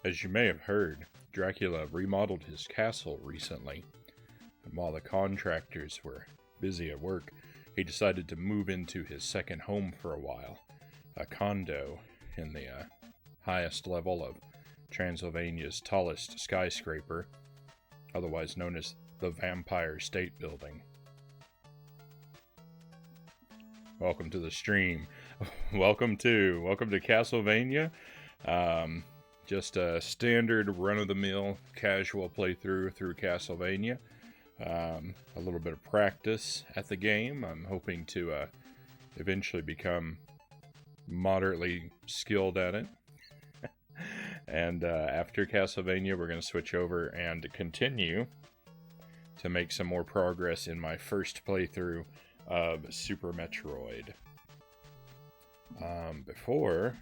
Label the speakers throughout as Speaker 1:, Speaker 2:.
Speaker 1: As you may have heard, Dracula remodeled his castle recently, and while the contractors were busy at work, he decided to move into his second home for a while, a condo in the highest level of Transylvania's tallest skyscraper, otherwise known as the Vampire State Building. Welcome to the stream. Welcome to Castlevania. Just a standard run-of-the-mill casual playthrough through Castlevania. A little bit of practice at the game. I'm hoping to eventually become moderately skilled at it. And after Castlevania, we're going to switch over and continue to make some more progress in my first playthrough of Super Metroid. Before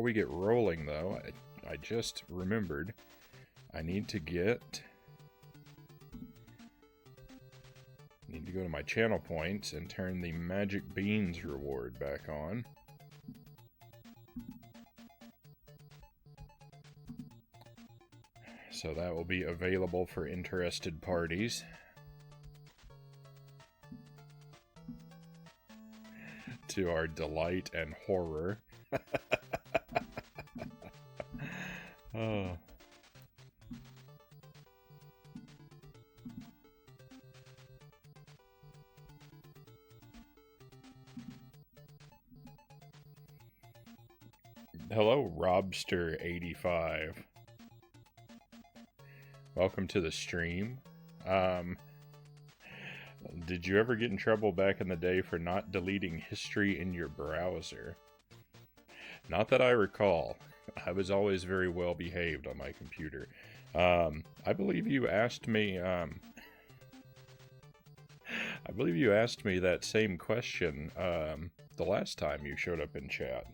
Speaker 1: we get rolling, though, I just remembered I need to go to my channel points and turn the Magic Beans reward back on. So that will be available for interested parties. To our delight and horror. Oh. Hello, Robster85. Welcome to the stream. Did you ever get in trouble back in the day for not deleting history in your browser? Not that I recall. I was always very well behaved on my computer. I believe you asked me. I believe you asked me that same question the last time you showed up in chat.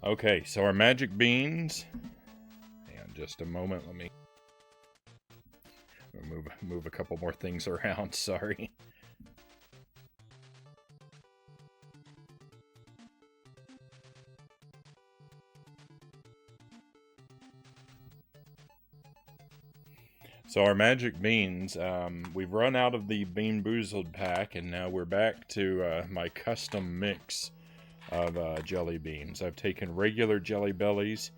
Speaker 1: Okay, so our magic beans. Hang on just a moment. Let me move a couple more things around. Sorry. So our magic beans, we've run out of the Bean Boozled pack, and now we're back to my custom mix of jelly beans. I've taken regular Jelly Bellies,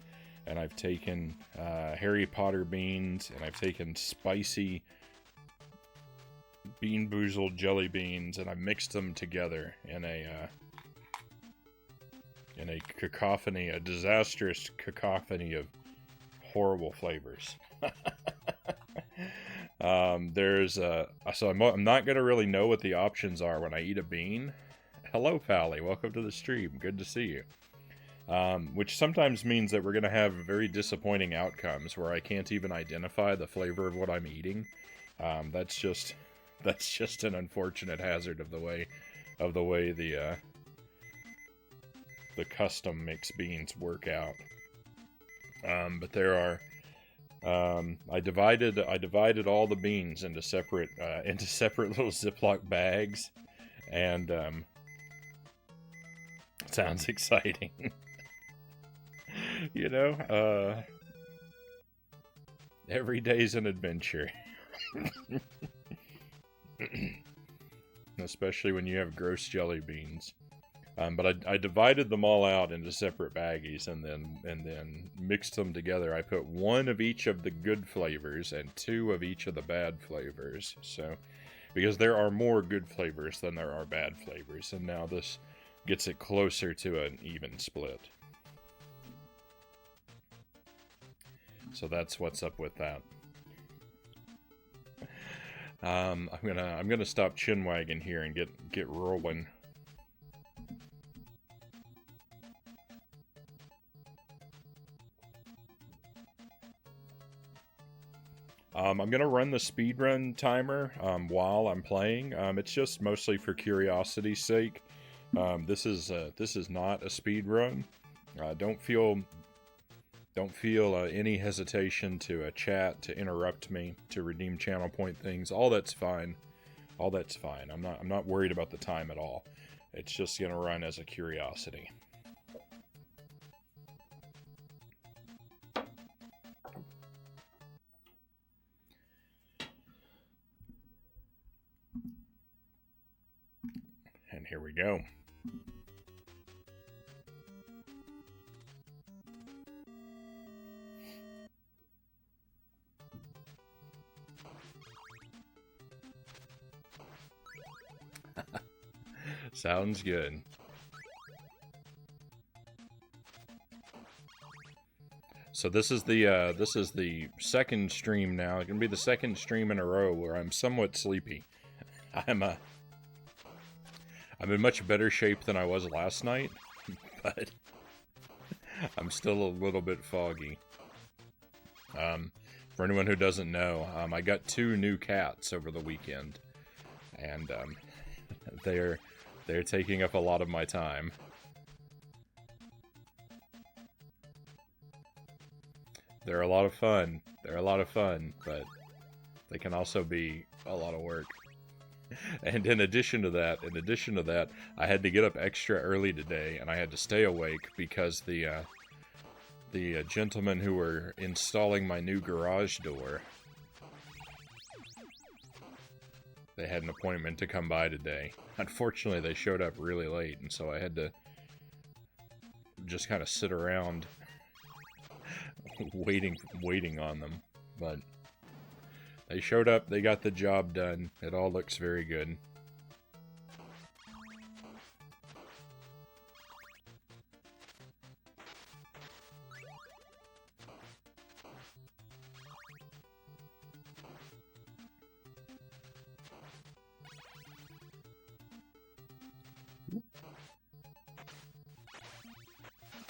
Speaker 1: and I've taken Harry Potter beans, and I've taken spicy Bean Boozled jelly beans, and I've mixed them together in a cacophony, a disastrous cacophony of horrible flavors. So I'm not gonna really know what the options are when I eat a bean. Hello, Pally. Welcome to the stream. Good to see you. Which sometimes means that we're going to have very disappointing outcomes where I can't even identify the flavor of what I'm eating. That's just an unfortunate hazard of the way the custom mixed beans work out. But there are. I divided all the beans into separate little Ziploc bags, and sounds exciting. You know, every day's an adventure. Especially when you have gross jelly beans. But I divided them all out into separate baggies and then mixed them together. I put one of each of the good flavors and two of each of the bad flavors. So, because there are more good flavors than there are bad flavors, and now this gets it closer to an even split. So that's what's up with that. I'm gonna stop chinwagging here and get rolling. I'm gonna run the speedrun timer while I'm playing. It's just mostly for curiosity's sake. This is not a speed run. Don't feel any hesitation to chat, to interrupt me, to redeem channel point things. All that's fine. All that's fine. I'm not worried about the time at all. It's just gonna run as a curiosity. And here we go. Sounds good. So this is the second stream now. It's gonna be the second stream in a row where I'm somewhat sleepy. I'm in much better shape than I was last night, but I'm still a little bit foggy. For anyone who doesn't know, I got 2 new cats over the weekend, and they're taking up a lot of my time. They're a lot of fun. They're a lot of fun, but they can also be a lot of work. And in addition to that, I had to get up extra early today, and I had to stay awake because the gentlemen who were installing my new garage door, they had an appointment to come by today. Unfortunately, they showed up really late, and so I had to just kind of sit around waiting on them. But they showed up, they got the job done. It all looks very good.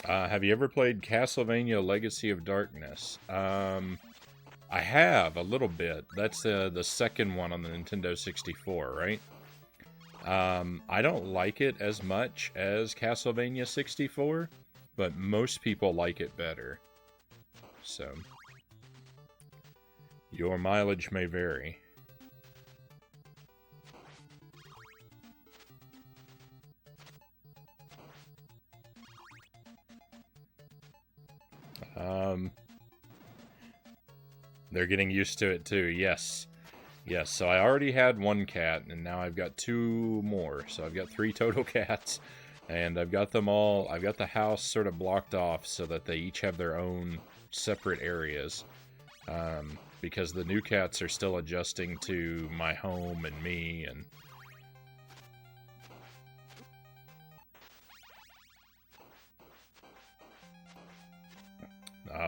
Speaker 1: Have you ever played Castlevania Legacy of Darkness? I have, a little bit. That's the second one on the Nintendo 64, right? I don't like it as much as Castlevania 64, but most people like it better. So, your mileage may vary. They're getting used to it too, yes. Yes, so I already had 1 cat, and now I've got 2 more. So I've got 3 total cats, and I've got them all, I've got the house sort of blocked off so that they each have their own separate areas. Because the new cats are still adjusting to my home and me, and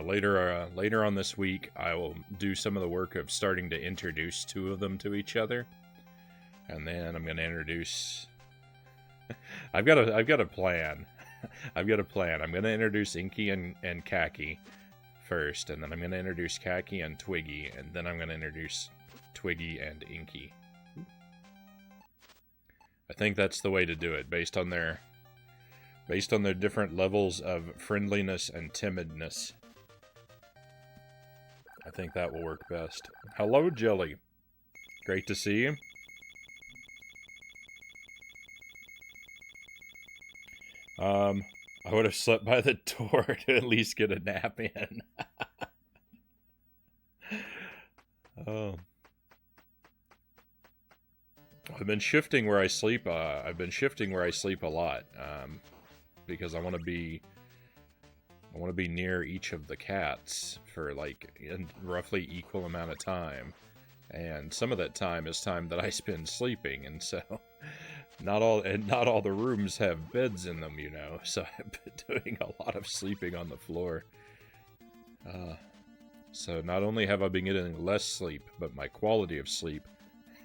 Speaker 1: later on this week, I will do some of the work of starting to introduce 2 of them to each other, and then I'm going to introduce. I've got a plan. I've got a plan. I'm going to introduce Inky and Khaki first, and then I'm going to introduce Khaki and Twiggy, and then I'm going to introduce Twiggy and Inky. I think that's the way to do it, based on their different levels of friendliness and timidness. I think that will work best. Hello, Jelly. Great to see you. I would have slept by the door to at least get a nap in. Oh. I've been shifting where I sleep. I've been shifting where I sleep a lot, because I want to be near each of the cats for like a roughly equal amount of time, and some of that time is time that I spend sleeping, and so not all the rooms have beds in them, you know. So I've been doing a lot of sleeping on the floor. So not only have I been getting less sleep, but my quality of sleep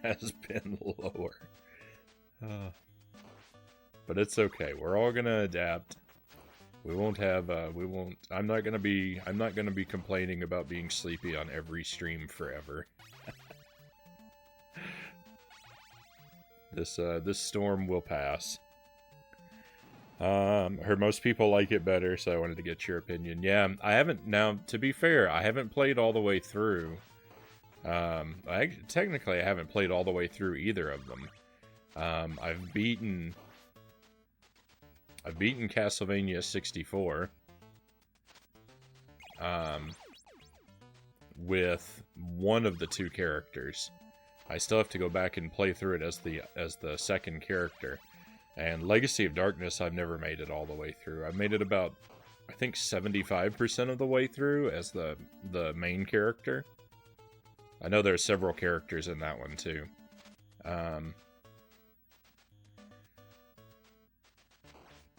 Speaker 1: has been lower. But it's okay. We're all gonna adapt. I'm not gonna be complaining about being sleepy on every stream forever. This storm will pass. Heard most people like it better, so I wanted to get your opinion. Yeah, I haven't. Now, to be fair, I haven't played all the way through. Technically, I haven't played all the way through either of them. I've beaten Castlevania 64 with one of the two characters. I still have to go back and play through it as the second character. And Legacy of Darkness, I've never made it all the way through. I've made it about, I think, 75% of the way through as the main character. I know there are several characters in that one too.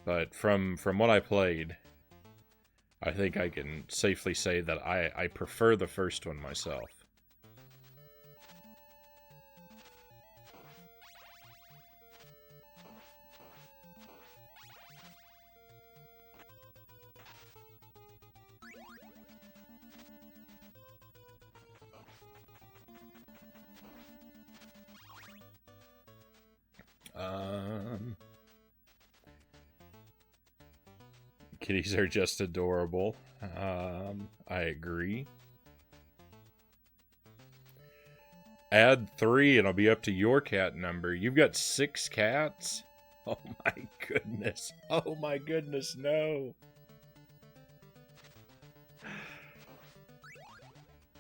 Speaker 1: But from what I played, I think I can safely say that I prefer the first one myself. Kitties are just adorable. I agree. Add 3 and I'll be up to your cat number. You've got 6 cats? Oh my goodness. Oh my goodness, no.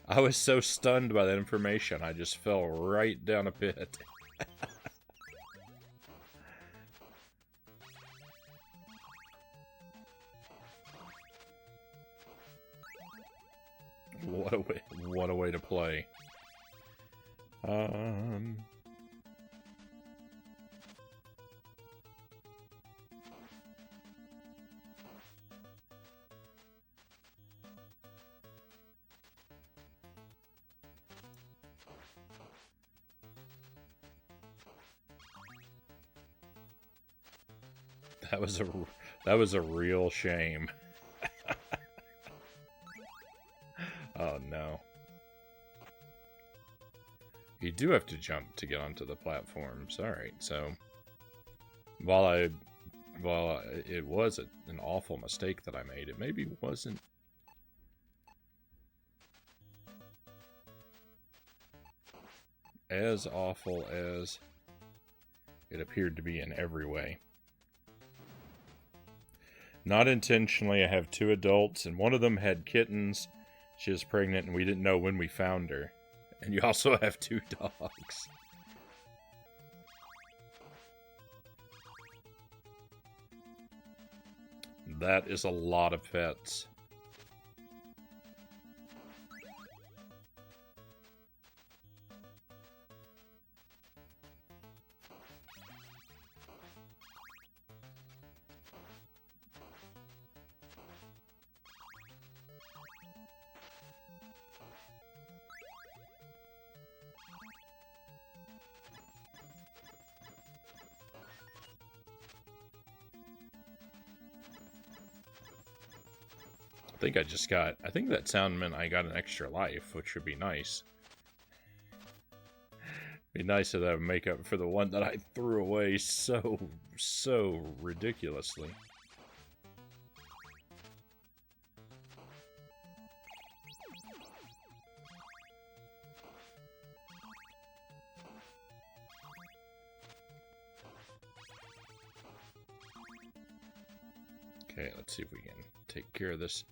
Speaker 1: I was so stunned by that information, I just fell right down a pit. What a way to play. That was a real shame. Oh no. You do have to jump to get onto the platforms. Alright, so while it was an awful mistake that I made, it maybe wasn't as awful as it appeared to be in every way. Not intentionally, I have 2 adults, and one of them had kittens. She was pregnant, and we didn't know when we found her. And you also have 2 dogs. That is a lot of pets. I think that sound meant I got an extra life, which would be nice. Be nice if that would make up for the one that I threw away so ridiculously. Okay, let's see if we can take care of this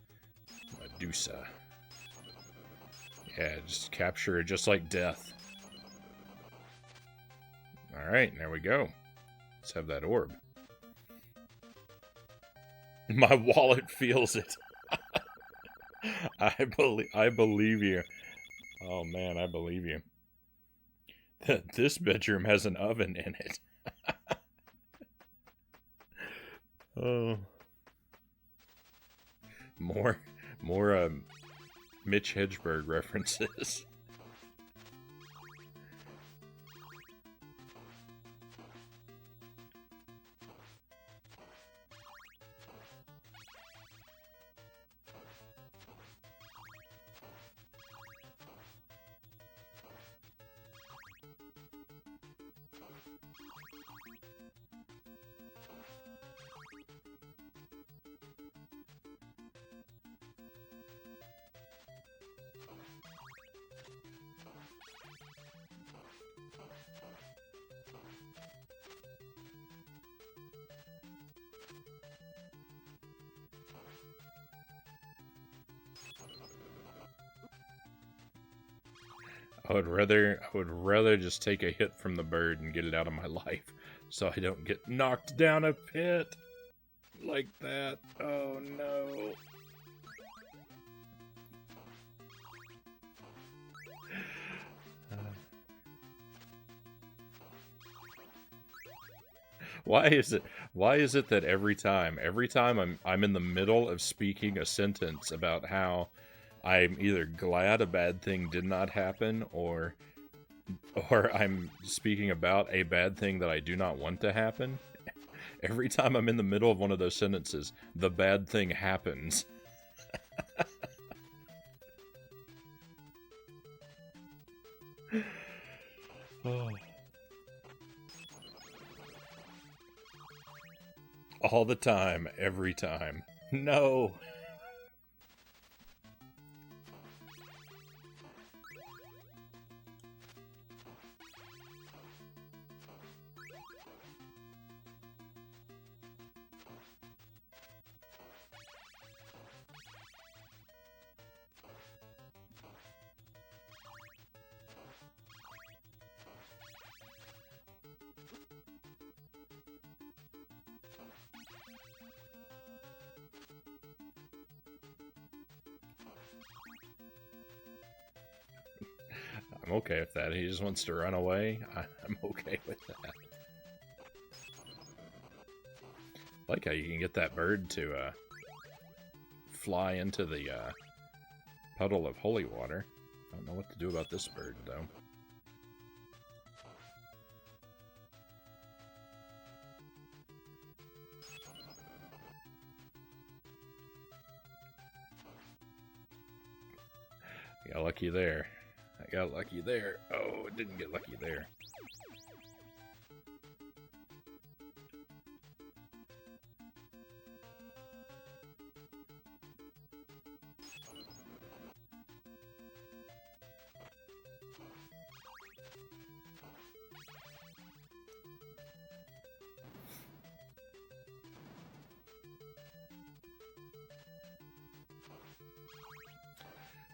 Speaker 1: Medusa. Yeah, just capture it just like death. Alright, there we go. Let's have that orb. My wallet feels it. I believe you. Oh man, I believe you. This bedroom has an oven in it. Oh. More Mitch Hedberg references. I would rather just take a hit from the bird and get it out of my life, so I don't get knocked down a pit like that. Oh no. Why is it that every time I'm in the middle of speaking a sentence about how I'm either glad a bad thing did not happen, or I'm speaking about a bad thing that I do not want to happen, every time I'm in the middle of one of those sentences, the bad thing happens. Oh. All the time, every time. No. I'm okay with that. He just wants to run away. I'm okay with that. I like how you can get that bird to fly into the puddle of holy water. I don't know what to do about this bird, though. I got lucky there. I got lucky there. Oh, it didn't get lucky there.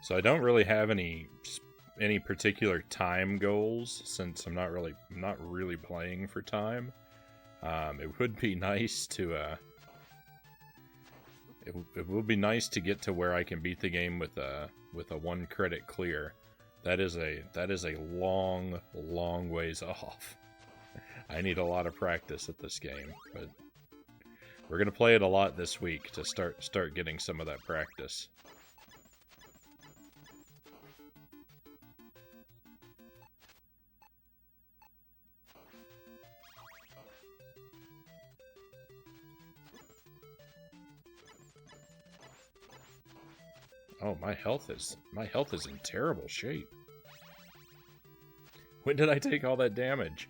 Speaker 1: So I don't really have any particular time goals, since I'm not really playing for time. It would be nice to it would be nice to get to where I can beat the game with a 1 credit clear. That is a long ways off. I need a lot of practice at this game, but we're gonna play it a lot this week to start getting some of that practice. Oh, my health is in terrible shape. When did I take all that damage?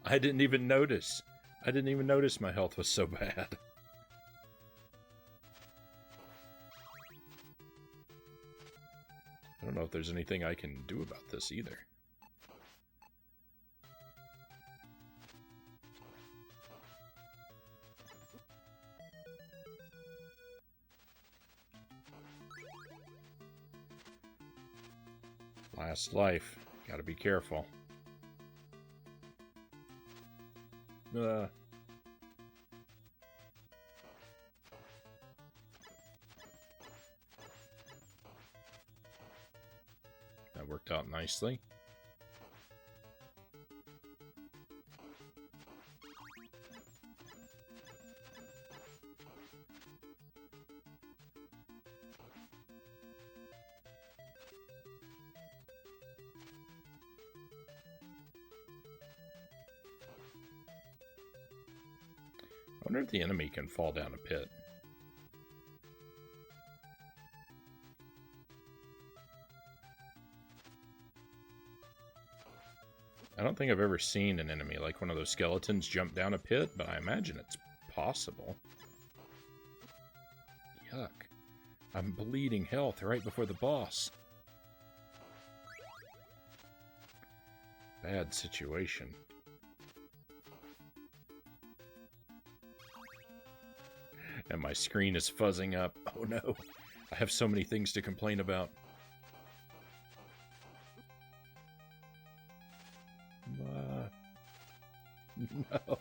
Speaker 1: I didn't even notice. I didn't even notice my health was so bad. I don't know if there's anything I can do about this either. Last life. Gotta be careful. That worked out nicely. I wonder if the enemy can fall down a pit. I don't think I've ever seen an enemy like one of those skeletons jump down a pit, but I imagine it's possible. Yuck. I'm bleeding health right before the boss. Bad situation. And my screen is fuzzing up. Oh no. I have so many things to complain about. No.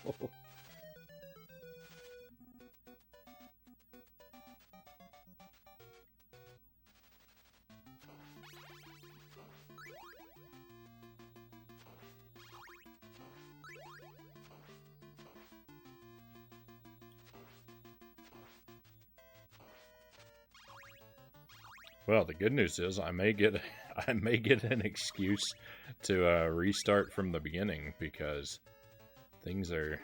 Speaker 1: Well, the good news is I may get an excuse to restart from the beginning because things are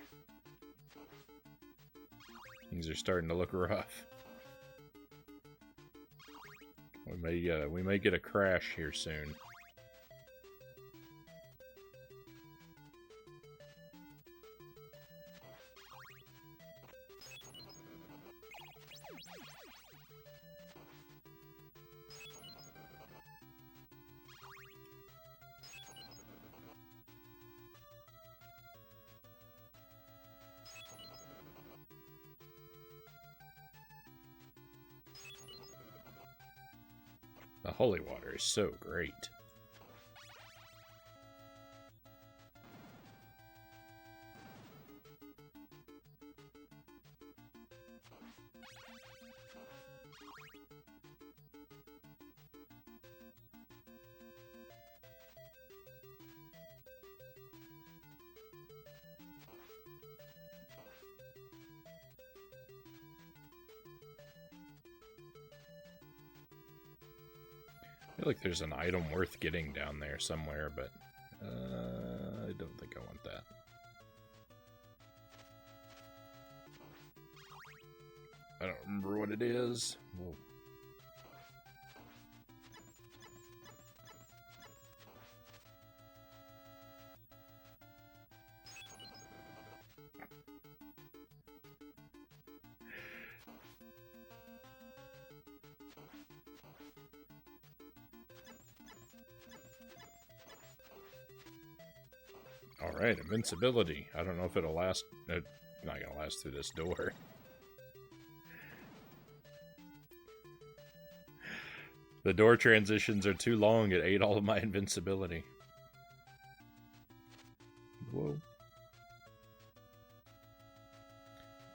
Speaker 1: starting to look rough. We may get a crash here soon. The holy water is so great. I feel like there's an item worth getting down there somewhere, but I don't think I want that. I don't remember what it is. Whoa. Alright, invincibility. I don't know if it'll last. It's not gonna last through this door. The door transitions are too long. It ate all of my invincibility. Whoa.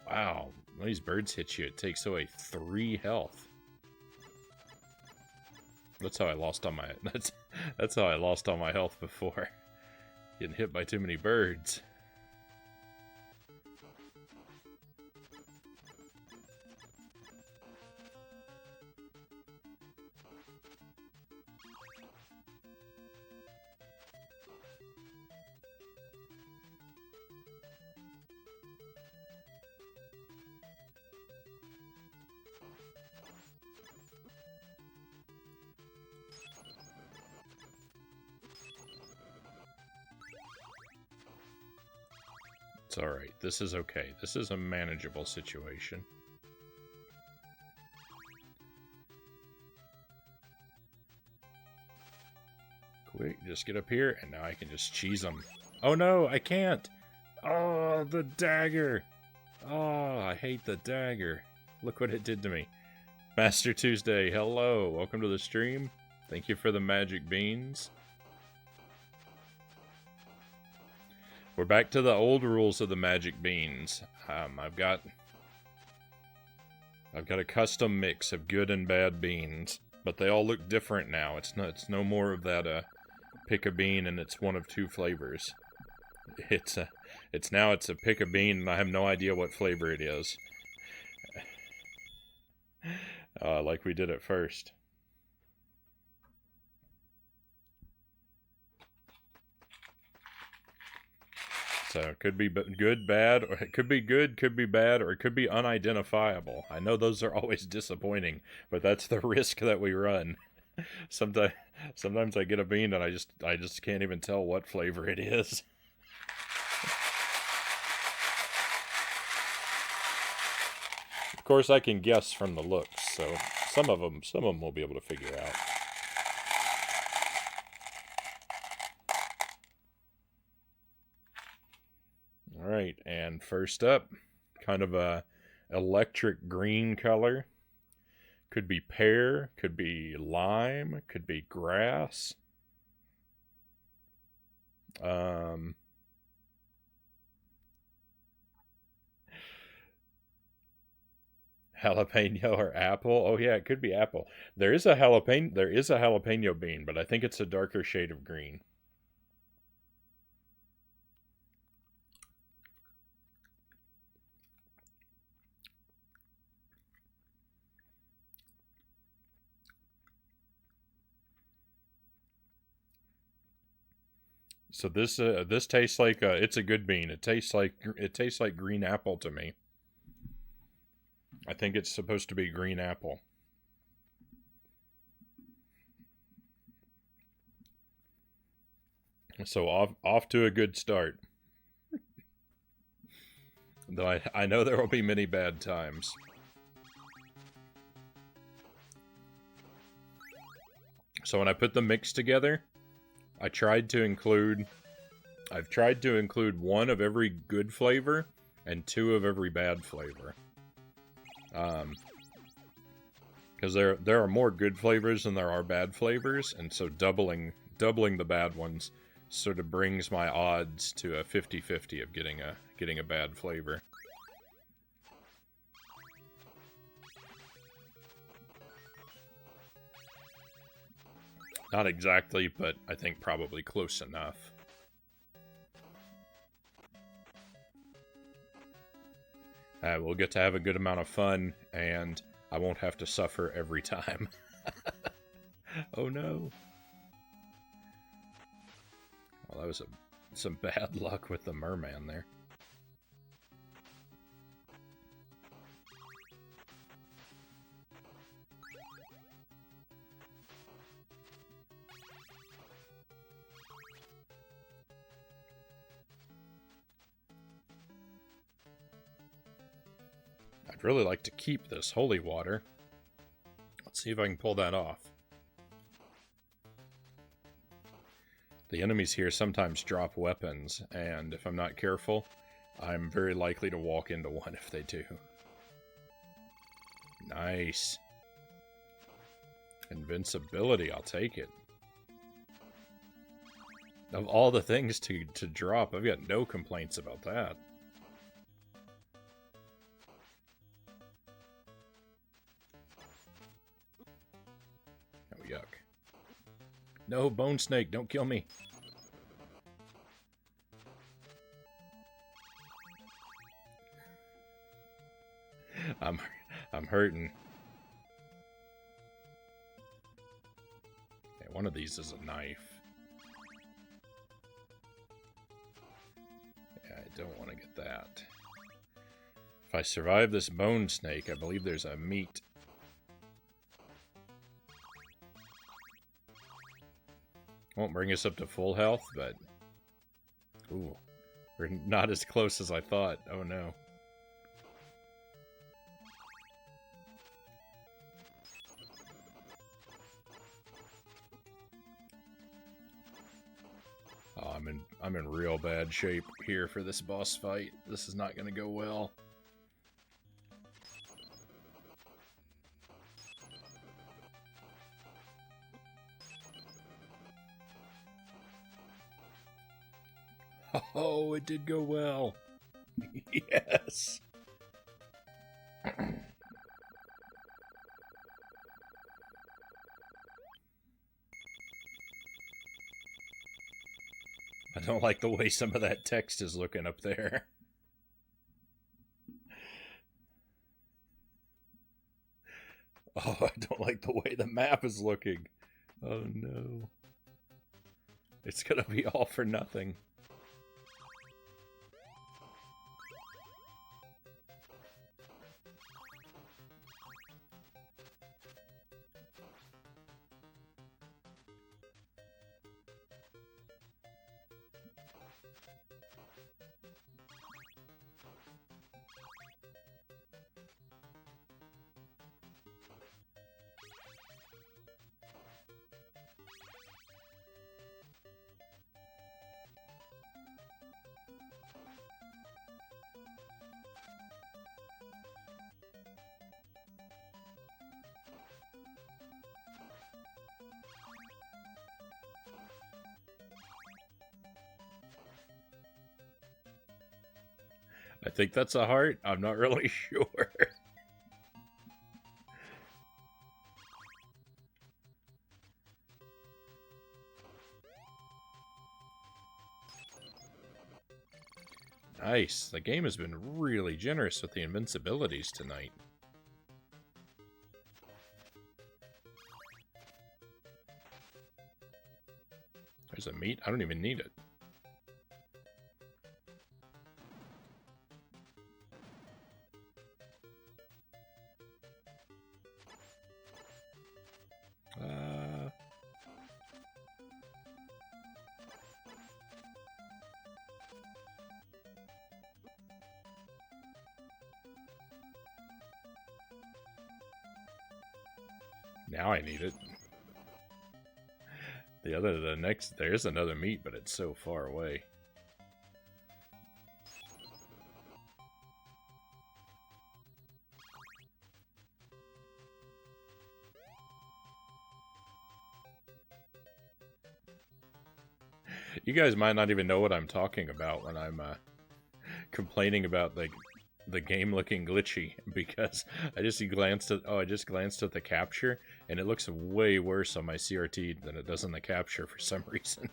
Speaker 1: Wow. When these birds hit you, it takes away 3 health. That's how I lost all my that's how I lost all my health before. Getting hit by too many birds. It's alright. This is okay. This is a manageable situation. Quick, just get up here, and now I can just cheese them. Oh no, I can't! Oh, the dagger! Oh, I hate the dagger. Look what it did to me. Master Tuesday, hello. Welcome to the stream. Thank you for the magic beans. We're back to the old rules of the magic beans. I've got a custom mix of good and bad beans, but they all look different now. It's no more of that pick a bean and it's one of 2 flavors. It's a pick a bean and I have no idea what flavor it is. Like we did at first. So it could be good, bad, or it could be good, could be bad, or it could be unidentifiable. I know those are always disappointing, but that's the risk that we run. Sometimes I get a bean and I just can't even tell what flavor it is. Of course, I can guess from the looks, so some of them we'll be able to figure out. Alright, and first up, kind of a electric green color. Could be pear, could be lime, could be grass. Jalapeno or apple? Oh yeah, it could be apple. There is a jalapeno. There is a jalapeno bean, but I think it's a darker shade of green. So this tastes like it's a good bean. It tastes like green apple to me. I think it's supposed to be green apple. So off to a good start. Though I know there will be many bad times. So when I put the mix together, I tried to include I've tried to include one of every good flavor and two of every bad flavor. Because there are more good flavors than there are bad flavors, and so doubling the bad ones sort of brings my odds to a 50-50 of getting a bad flavor. Not exactly, but I think probably close enough. We'll get to have a good amount of fun, and I won't have to suffer every time. Oh no. Well, that was some bad luck with the merman there. I'd really like to keep this holy water. Let's see if I can pull that off. The enemies here sometimes drop weapons, and if I'm not careful, I'm very likely to walk into one if they do. Nice. Invincibility, I'll take it. Of all the things to drop, I've got no complaints about that. Oh, yuck. No, Bone Snake, don't kill me. I'm hurting. Okay, one of these is a knife. Yeah, I don't want to get that. If I survive this Bone Snake, I believe there's a meat. Won't bring us up to full health, but... Ooh. We're not as close as I thought. Oh no. Oh, I'm in real bad shape here for this boss fight. This is not going to go well. Oh, it did go well. Yes. I don't like the way some of that text is looking up there. Oh, I don't like the way the map is looking. Oh no. It's gonna be all for nothing. I think that's a heart. I'm not really sure. Nice. The game has been really generous with the invincibilities tonight. There's a meat? I don't even need it. Now I need it. There's another meat, but it's so far away. You guys might not even know what I'm talking about when I'm complaining about the game looking glitchy, because I just glanced at the capture, and it looks way worse on my CRT than it does on the capture for some reason.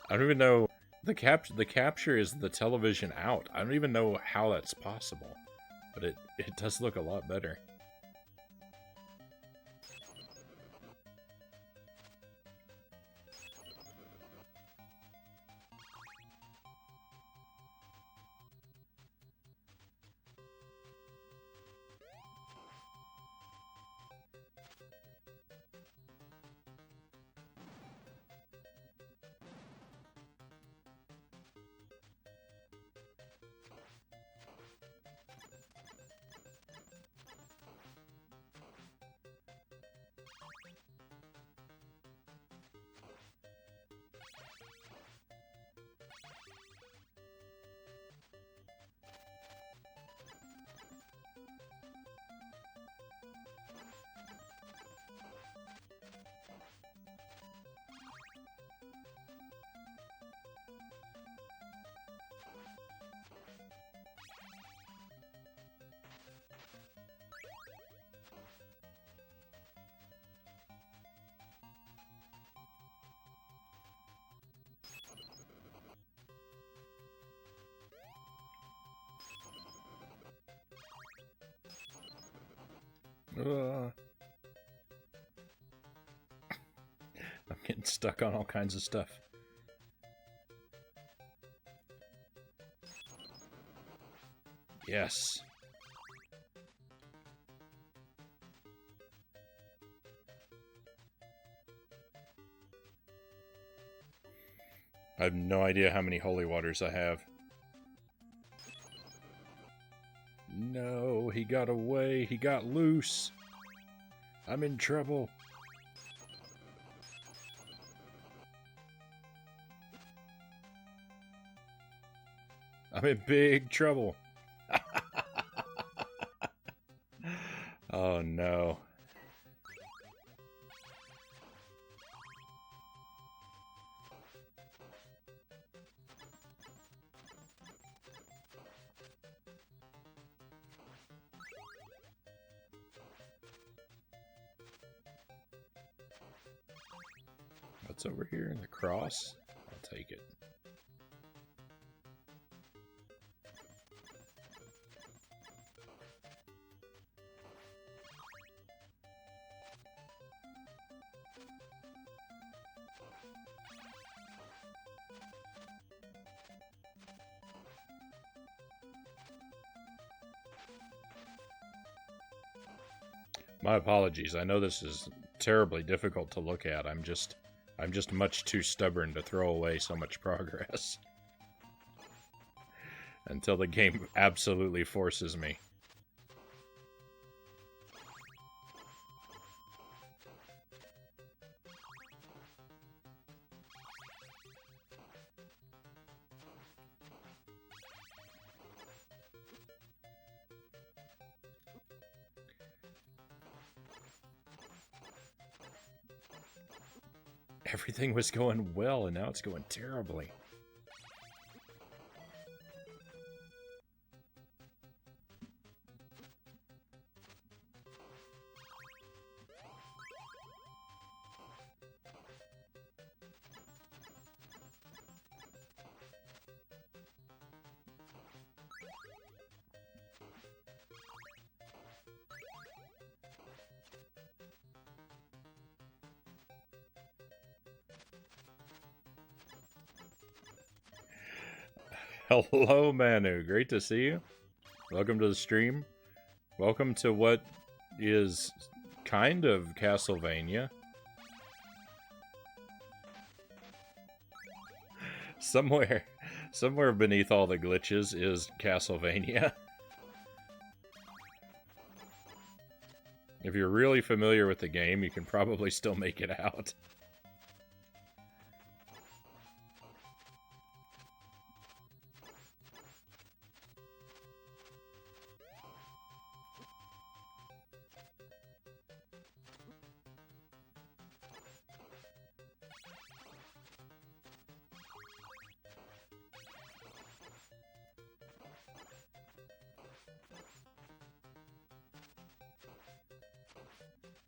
Speaker 1: I don't even know. The capture is the television out. I don't even know how that's possible, but it does look a lot better. I'm getting stuck on all kinds of stuff. Yes. I have no idea how many holy waters I have. No, he got away. He got loose. I'm in trouble. I'm in big trouble. Oh no. What's over here in the cross? I'll take it. My apologies. I know this is terribly difficult to look at. I'm just much too stubborn to throw away so much progress. Until the game absolutely forces me. Everything was going well, and now it's going terribly. Hello, Manu. Great to see you. Welcome to the stream. Welcome to what is kind of Castlevania. Somewhere beneath all the glitches is Castlevania. If you're really familiar with the game, you can probably still make it out.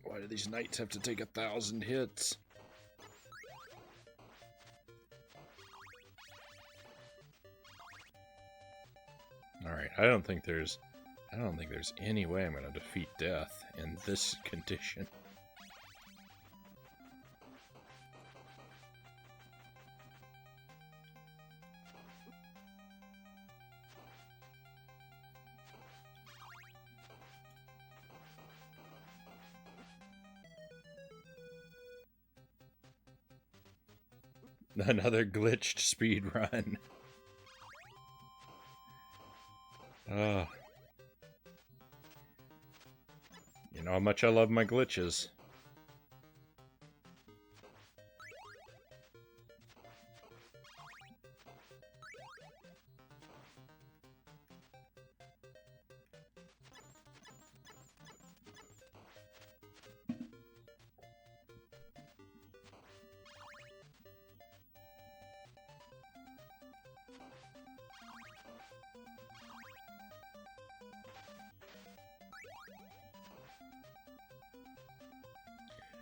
Speaker 1: Why do these knights have to take 1,000 hits? Alright, I don't think there's any way I'm gonna defeat death in this condition. Another glitched speed run. You know how much I love my glitches.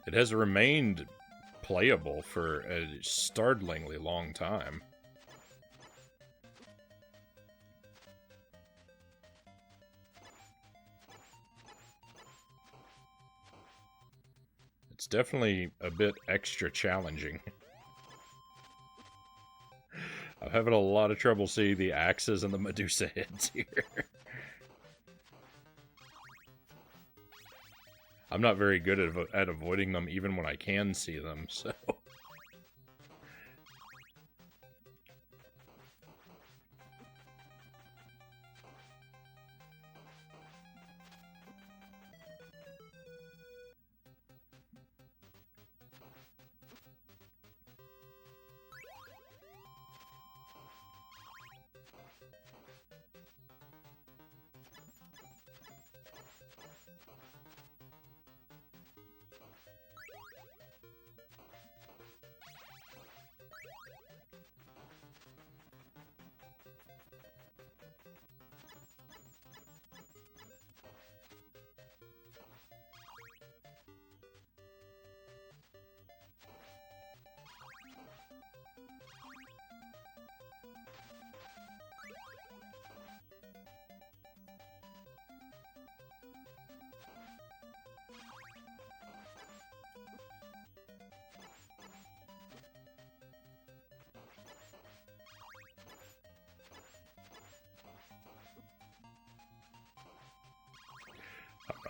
Speaker 1: It has remained playable for a startlingly long time. It's definitely a bit extra challenging. I'm having a lot of trouble seeing the axes and the Medusa heads here. I'm not very good at avoiding them even when I can see them, so...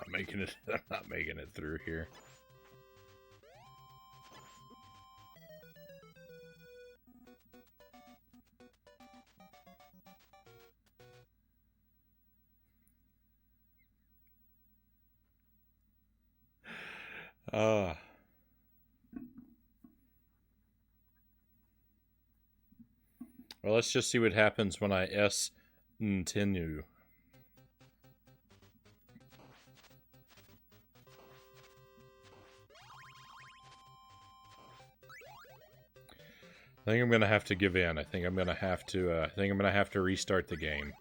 Speaker 1: I'm not making it through here. Well, let's just see what happens when I continue. I think I'm gonna have to give in. I think I'm gonna have to restart the game.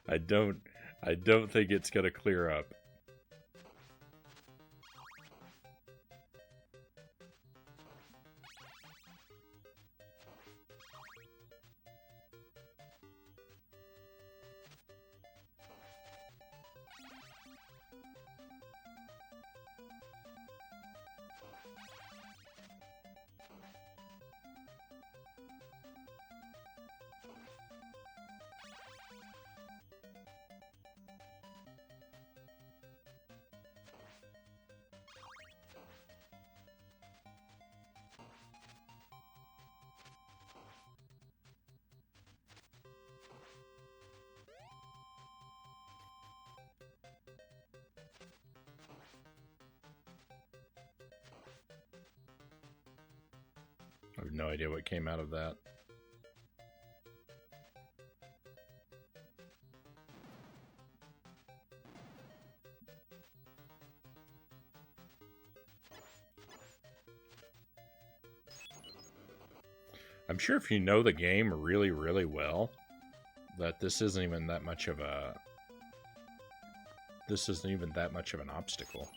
Speaker 1: I don't think it's gonna clear up. I have no idea what came out of that. I'm sure if you know the game really, really well, that this isn't even that much of a... This isn't even that much of an obstacle.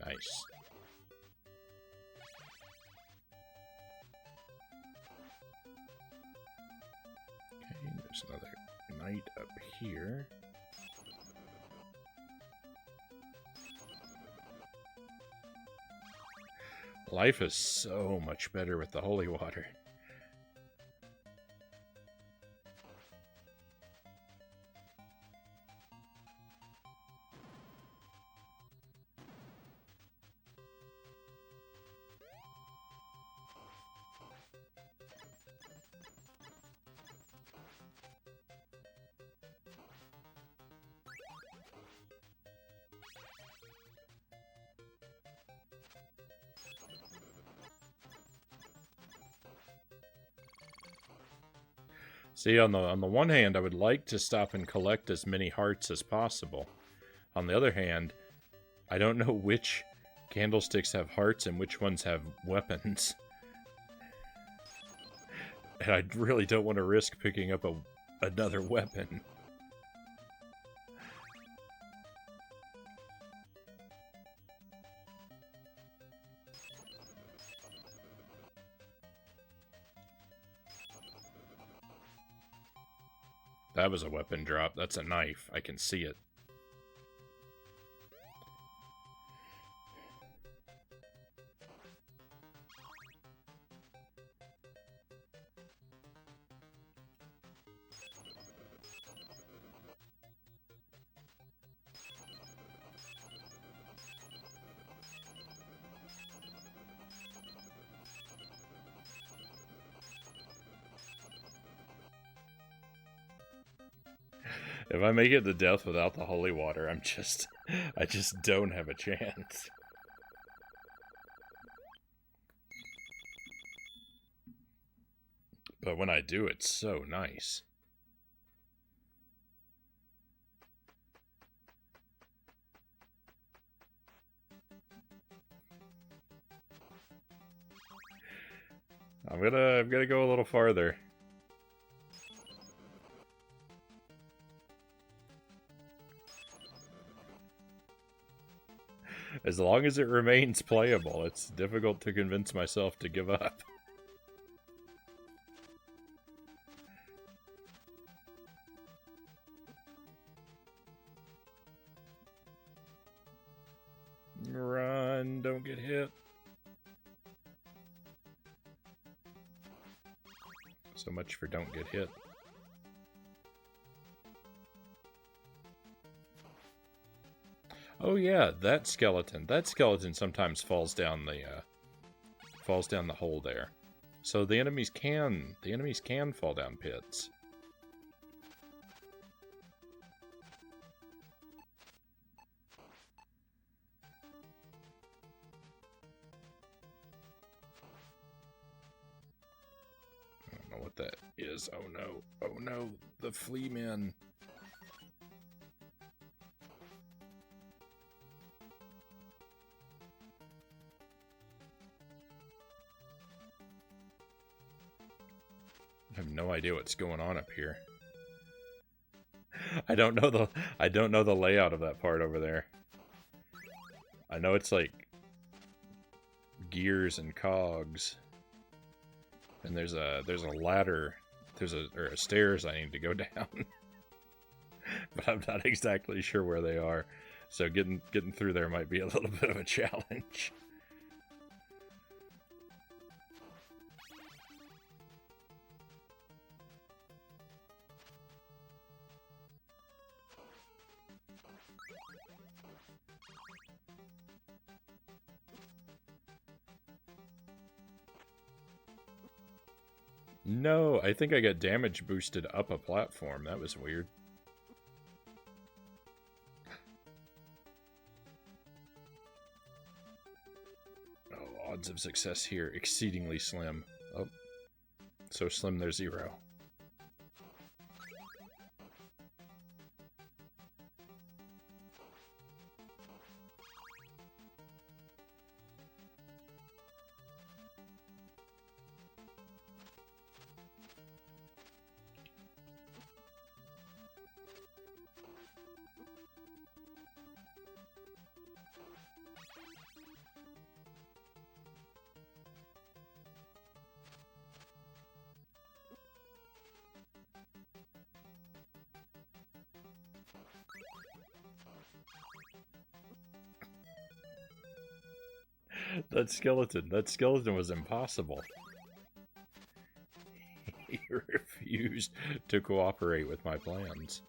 Speaker 1: Nice. Okay, there's another knight up here. Life is so much better with the holy water. See, on the one hand, I would like to stop and collect as many hearts as possible. On the other hand, I don't know which candlesticks have hearts and which ones have weapons. And I really don't want to risk picking up another weapon. That was a weapon drop. That's a knife. I can see it. If I make it to death without the holy water, I just don't have a chance. But when I do, it's so nice. I'm gonna go a little farther. As long as it remains playable, it's difficult to convince myself to give up. Run, don't get hit. So much for don't get hit. Oh yeah, that skeleton. That skeleton sometimes falls down the hole there. So the enemies can fall down pits. I don't know what that is. Oh no. Oh no, the flea men. I have no idea what's going on up here. I don't know the layout of that part over there. I know it's like gears and cogs. And there's a ladder, or a stairs I need to go down. But I'm not exactly sure where they are. So getting through there might be a little bit of a challenge. No, I think I got damage boosted up a platform. That was weird. Oh, odds of success here exceedingly slim. Oh, so slim they're 0. That skeleton was impossible. He refused to cooperate with my plans.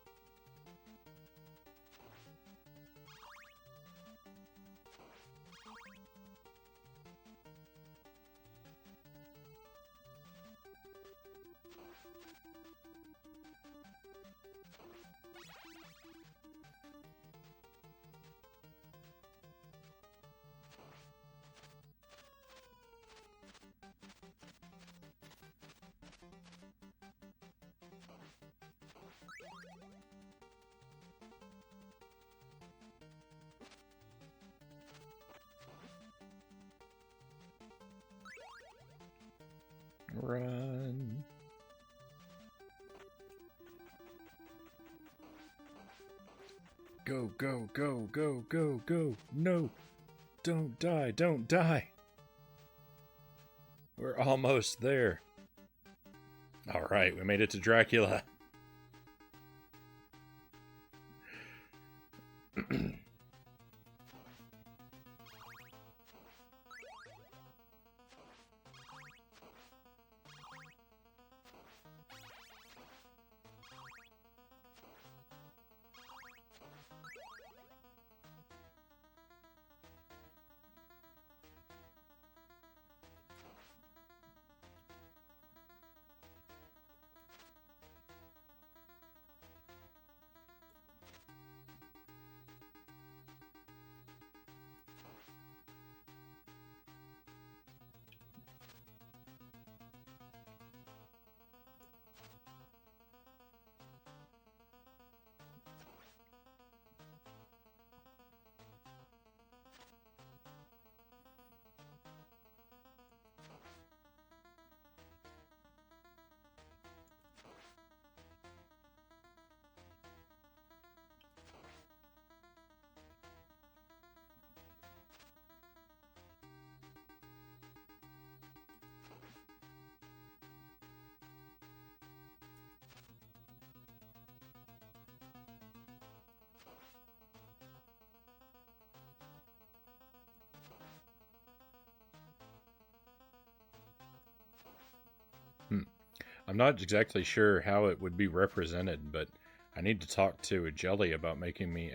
Speaker 1: Run. Go, go, go, go, go, go. No. Don't die, don't die. We're almost there. Alright, we made it to Dracula. I'm not exactly sure how it would be represented, but I need to talk to a Jelly about making me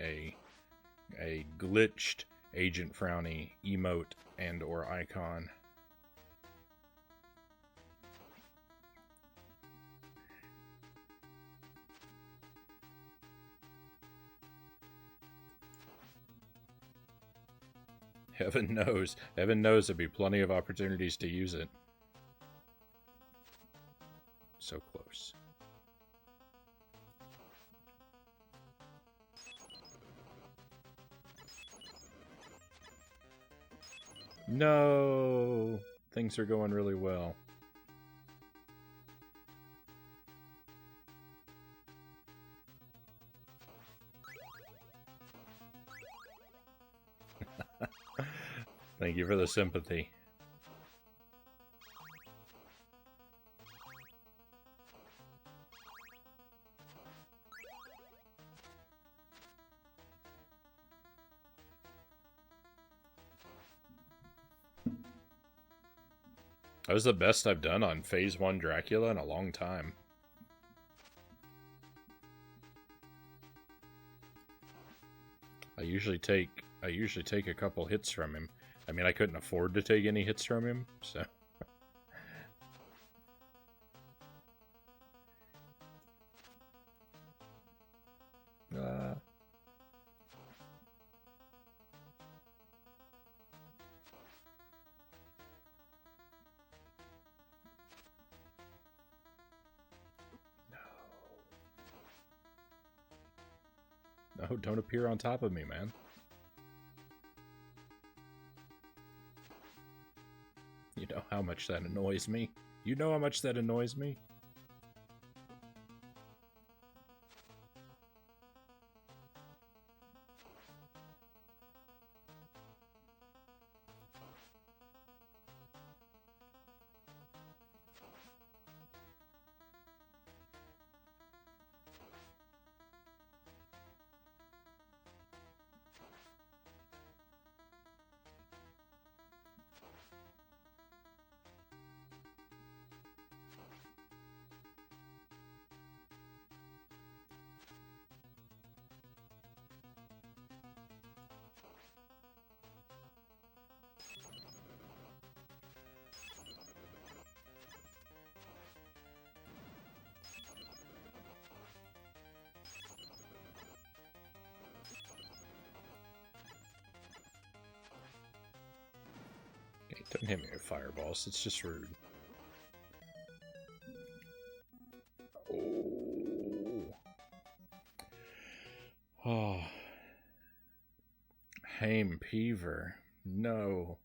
Speaker 1: a glitched Agent Frownie emote and or icon. Heaven knows there'll be plenty of opportunities to use it. So close. No! Things are going really well. Thank you for the sympathy. That was the best I've done on Phase 1 Dracula in a long time. I usually take a couple hits from him. I mean, I couldn't afford to take any hits from him, so... No, don't appear on top of me, man. You know how much that annoys me. You know how much that annoys me? Don't hit me with fireballs, it's just rude. Oh. Haim Peaver. No.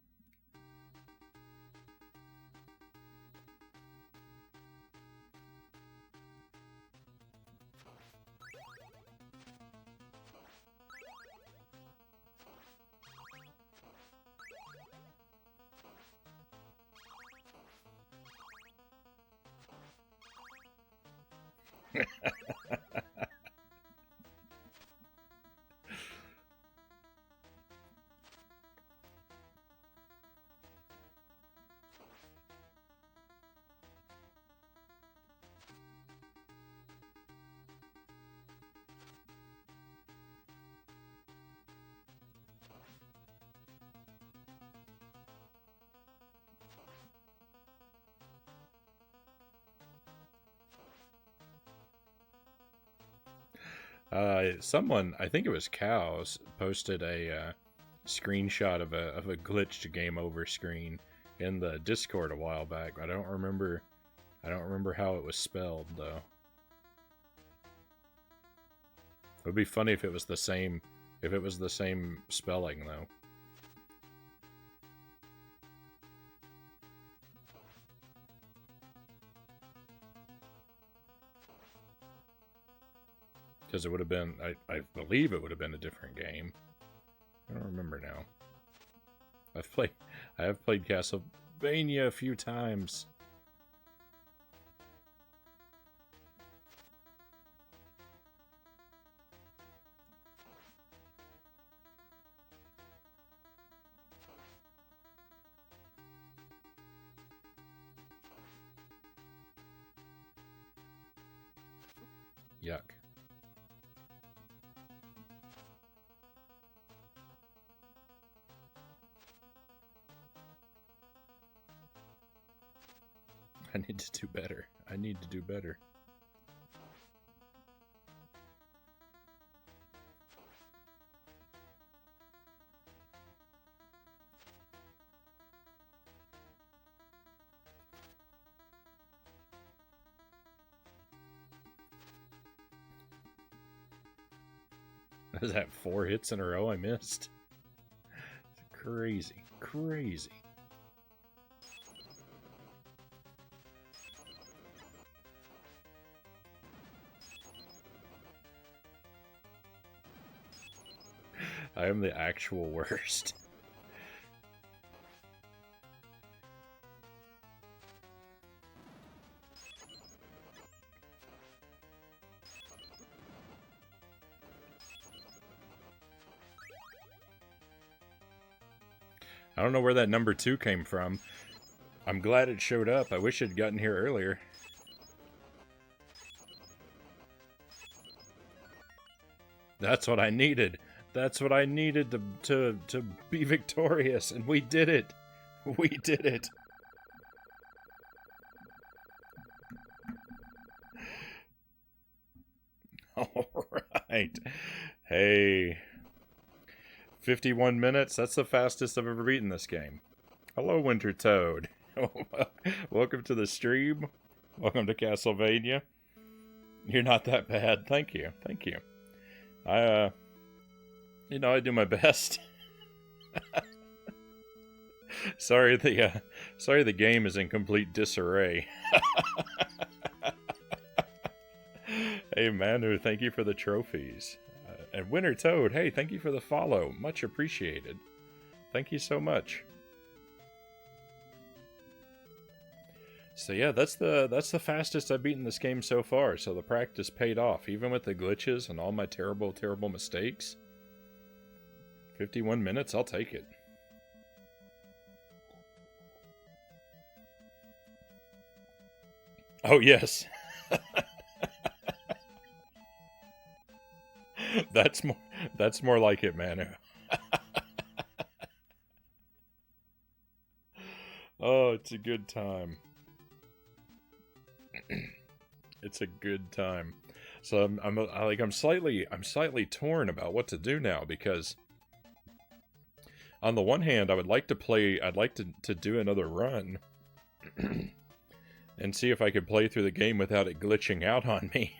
Speaker 1: Someone, I think it was Cows, posted a screenshot of a glitched game over screen in the Discord a while back. I don't remember how it was spelled though. It would be funny if it was the same spelling though. Because it would have been, I believe it would have been a different game. I don't remember now. I have played Castlevania a few times. Yuck. I need to do better. I need to do better. Is that 4 hits in a row I missed? It's crazy. Crazy. I am the actual worst. I don't know where that number 2 came from. I'm glad it showed up. I wish it'd gotten here earlier. That's what I needed. That's what I needed to be victorious, and we did it. We did it. All right. Hey. 51 minutes. That's the fastest I've ever beaten this game. Hello, Winter Toad. Welcome to the stream. Welcome to Castlevania. You're not that bad. Thank you. Thank you. I do my best. Sorry the game is in complete disarray. Hey Manu, thank you for the trophies. And Winter Toad, hey, thank you for the follow. Much appreciated. Thank you so much. So yeah, that's the fastest I've beaten this game so far, so the practice paid off, even with the glitches and all my terrible, terrible mistakes. 51 minutes, I'll take it. Oh yes. That's more like it, Manu. Oh, it's a good time. It's a good time. So I'm slightly torn about what to do now, because on the one hand, I'd like to do another run and see if I could play through the game without it glitching out on me.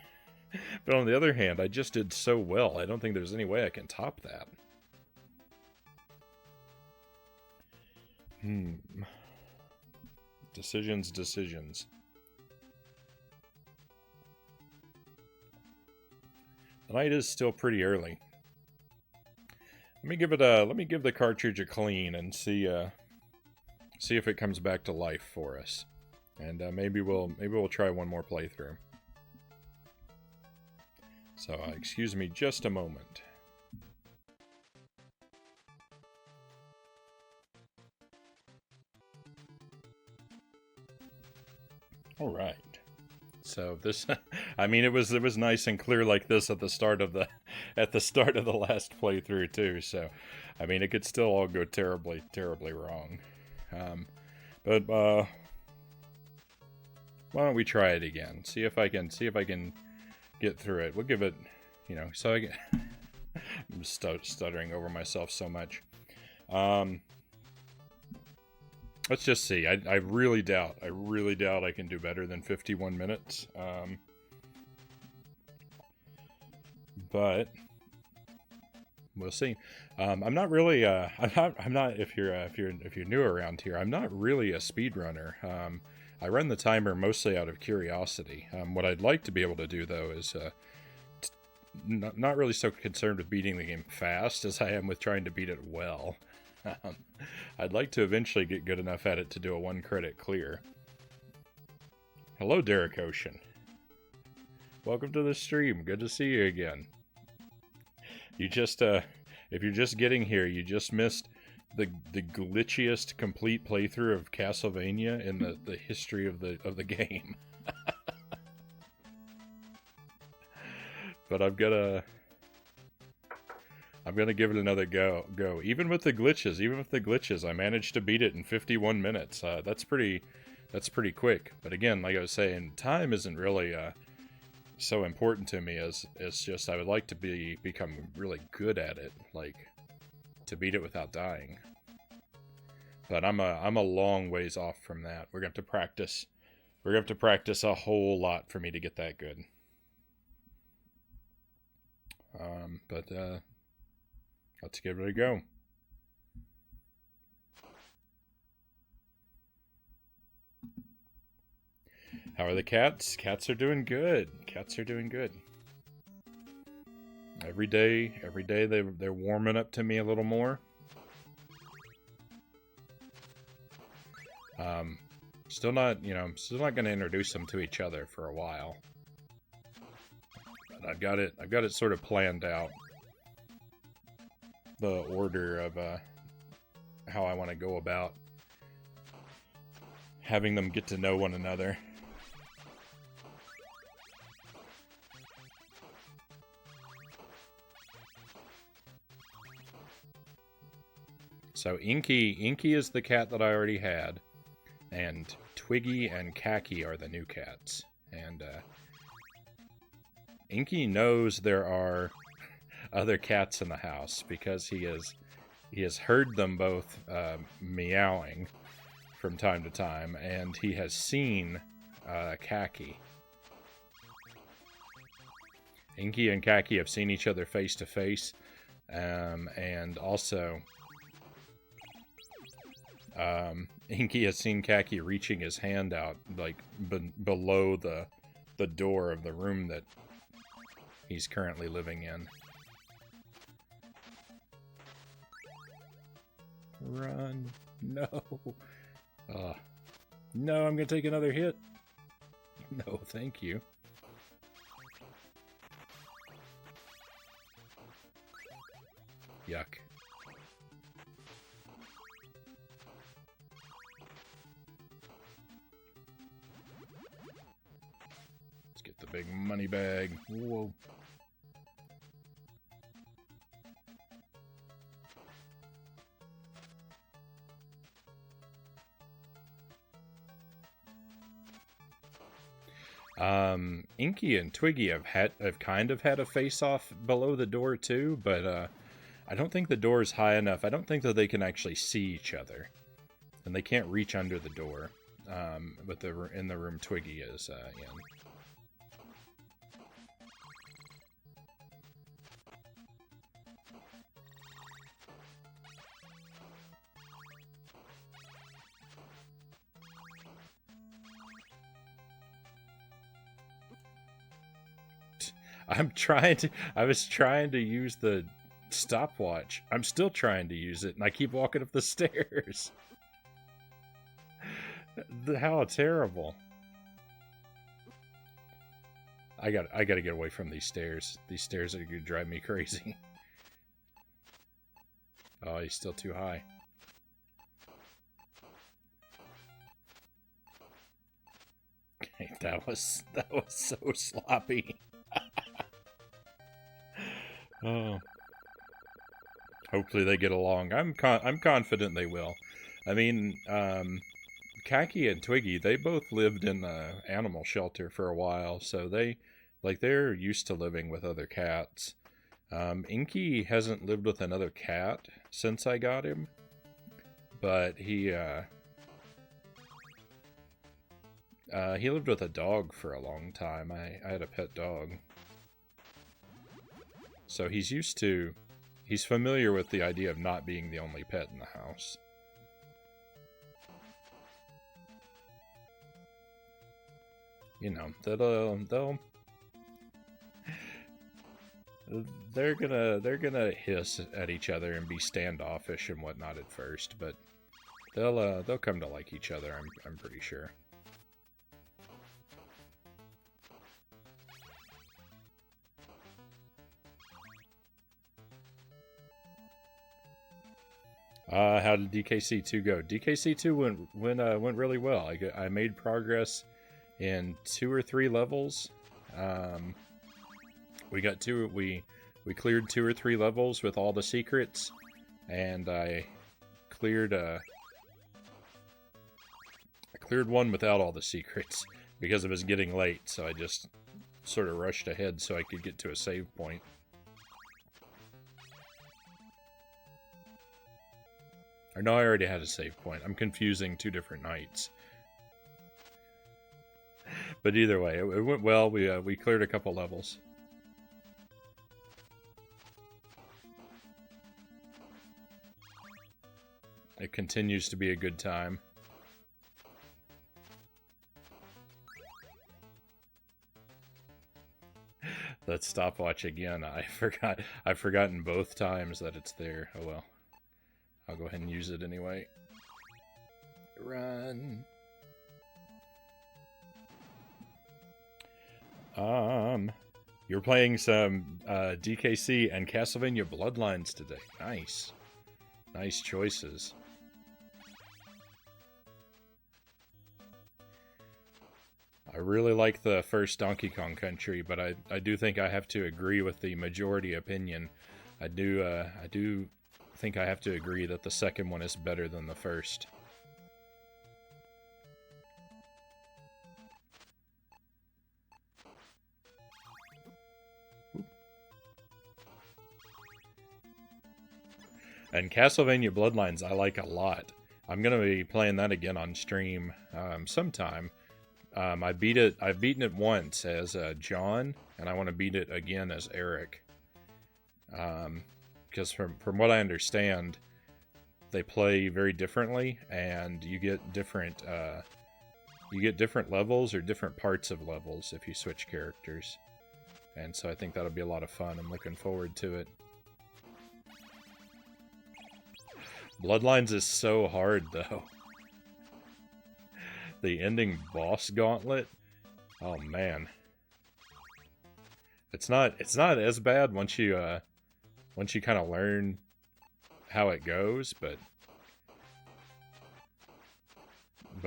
Speaker 1: But on the other hand, I just did so well, I don't think there's any way I can top that. Decisions. The night is still pretty early. Let me give the cartridge a clean and see if it comes back to life for us. And maybe we'll try one more playthrough. So, excuse me just a moment. All right. So this, I mean, it was nice and clear like this at the start of the last playthrough too. So, I mean, it could still all go terribly, terribly wrong. But why don't we try it again? See if I can get through it. We'll give it, so I get. I'm stuttering over myself so much. Let's just see. I really doubt I can do better than 51 minutes. But we'll see. I'm not really. I'm not. If you're new around here, I'm not really a speedrunner. I run the timer mostly out of curiosity. What I'd like to be able to do though is not really so concerned with beating the game fast as I am with trying to beat it well. I'd like to eventually get good enough at it to do a 1-credit clear. Hello, Derek Ocean. Welcome to the stream. Good to see you again. You just, if you're just getting here, you just missed the glitchiest complete playthrough of Castlevania in the history of the game. But I'm gonna give it another go. Even with the glitches, I managed to beat it in 51 minutes. That's pretty quick. But again, like I was saying, time isn't really so important to me as just I would like to become really good at it, like to beat it without dying. But I'm a long ways off from that. We're gonna have to practice. We're gonna have to practice a whole lot for me to get that good. But let's give it a go. How are the cats? Cats are doing good. Cats are doing good. Every day they're warming up to me a little more. Still not going to introduce them to each other for a while. But I've got it sort of planned out. The order of how I want to go about having them get to know one another. So Inky is the cat that I already had, and Twiggy and Khaki are the new cats. And Inky knows there are other cats in the house because he has heard them both meowing from time to time, and he has seen Khaki. Inky and Khaki have seen each other face to face, and also Inky has seen Khaki reaching his hand out, like, below the door of the room that he's currently living in. Run. No. No, I'm gonna take another hit. No, thank you. Yuck. Let's get the big money bag. Whoa. Inky and Twiggy have kind of had a face-off below the door too, but I don't think the door is high enough. I don't think that they can actually see each other, and they can't reach under the door. But in the room Twiggy is in. I was trying to use the stopwatch. I'm still trying to use it, and I keep walking up the stairs. How terrible. I gotta get away from these stairs. These stairs are gonna drive me crazy. Oh, he's still too high. That was so sloppy. Oh. Hopefully they get along. I'm confident they will. I mean, Khaki and Twiggy, they both lived in the animal shelter for a while, so they're used to living with other cats. Inky hasn't lived with another cat since I got him, but he lived with a dog for a long time. I had a pet dog. So he's familiar with the idea of not being the only pet in the house. You know, they're gonna hiss at each other and be standoffish and whatnot at first, but they'll come to like each other, I'm pretty sure. How did DKC2 go? DKC2 went really well. I made progress in 2 or 3 levels. We cleared 2 or 3 levels with all the secrets, and I cleared one without all the secrets because it was getting late. So I just sort of rushed ahead so I could get to a save point. Or no, I already had a save point. I'm confusing 2 different nights. But either way, it went well. We cleared a couple levels. It continues to be a good time. That stopwatch again. I've forgotten both times that it's there. Oh well. I'll go ahead and use it anyway. Run. You're playing some DKC and Castlevania Bloodlines today. Nice. Nice choices. really like the first Donkey Kong Country, but I do think I have to agree with the majority opinion. I do think I have to agree that the second one is better than the first. And Castlevania Bloodlines I like a lot. I'm gonna be playing that again on stream sometime. I've beaten it once as John, and I want to beat it again as Eric. Because from what I understand, they play very differently, and you get different levels or different parts of levels if you switch characters. And so I think that'll be a lot of fun. I'm looking forward to it. Bloodlines is so hard, though. The ending boss gauntlet? Oh, man. It's not as bad once you kind of learn how it goes, but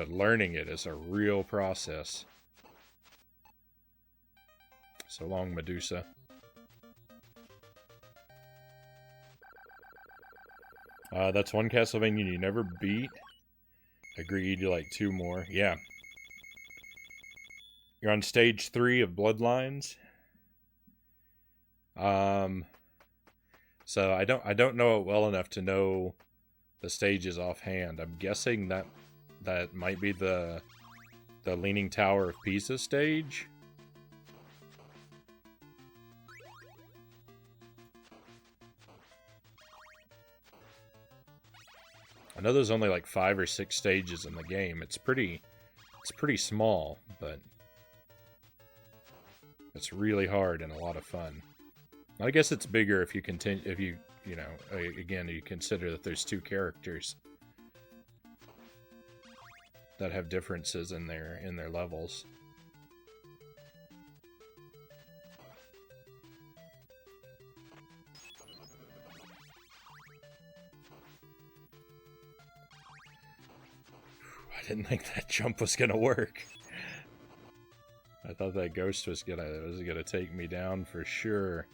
Speaker 1: learning it is a real process. So long, Medusa. That's one Castlevania you never beat. Agreed, you like 2 more. Yeah. You're on stage 3 of Bloodlines. So I don't know it well enough to know the stages offhand. I'm guessing that might be the Leaning Tower of Pisa stage. I know there's only like 5 or 6 stages in the game. It's pretty small, but it's really hard and a lot of fun. I guess it's bigger if you again, you consider that there's 2 characters that have differences in their levels. I didn't think that jump was gonna work. I thought that ghost was gonna take me down for sure.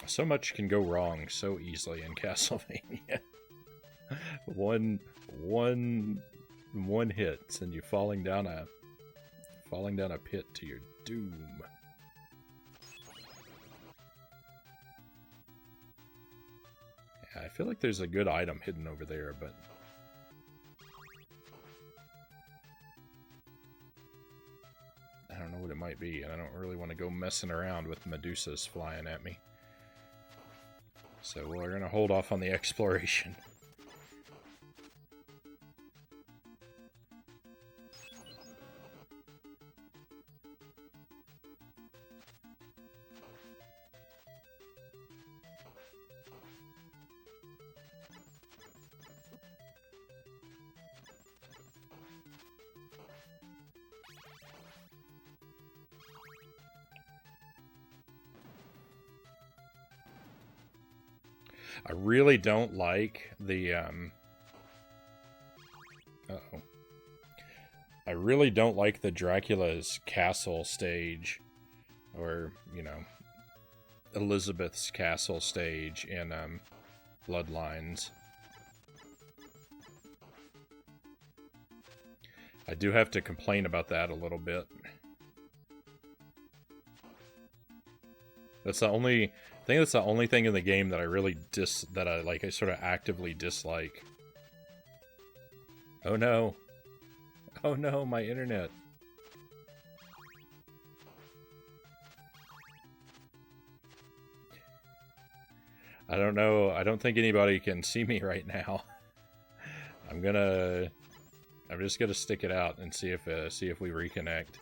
Speaker 1: So much can go wrong so easily in Castlevania. one hit and you falling down a pit to your doom. Yeah, I feel like there's a good item hidden over there, but I don't know what it might be, and I don't really want to go messing around with Medusas flying at me. So we're going to hold off on the exploration. I really don't like the, uh-oh. I really don't like the Dracula's castle stage, or, Elizabeth's castle stage in, Bloodlines. I do have to complain about that a little bit. That's the only... I think that's the only thing in the game that I really I sort of actively dislike. Oh no. Oh no, my internet. I don't know. I don't think anybody can see me right now. I'm just gonna stick it out and see if we reconnect.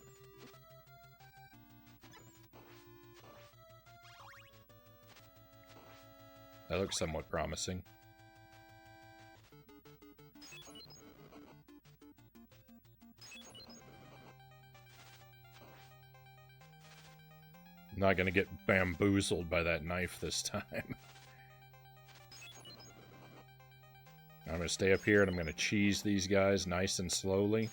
Speaker 1: That looks somewhat promising. I'm not going to get bamboozled by that knife this time. I'm going to stay up here and I'm going to cheese these guys nice and slowly.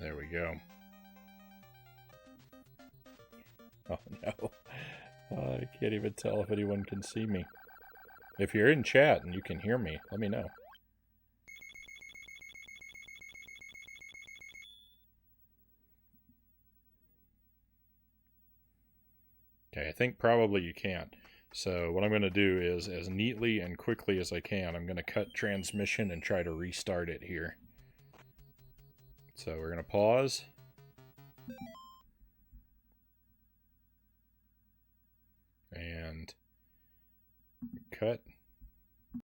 Speaker 1: There we go. Oh no. I can't even tell if anyone can see me. If you're in chat and you can hear me, let me know. Okay, I think probably you can't. So what I'm going to do is, as neatly and quickly as I can, I'm going to cut transmission and try to restart it here. So we're going to pause. And cut.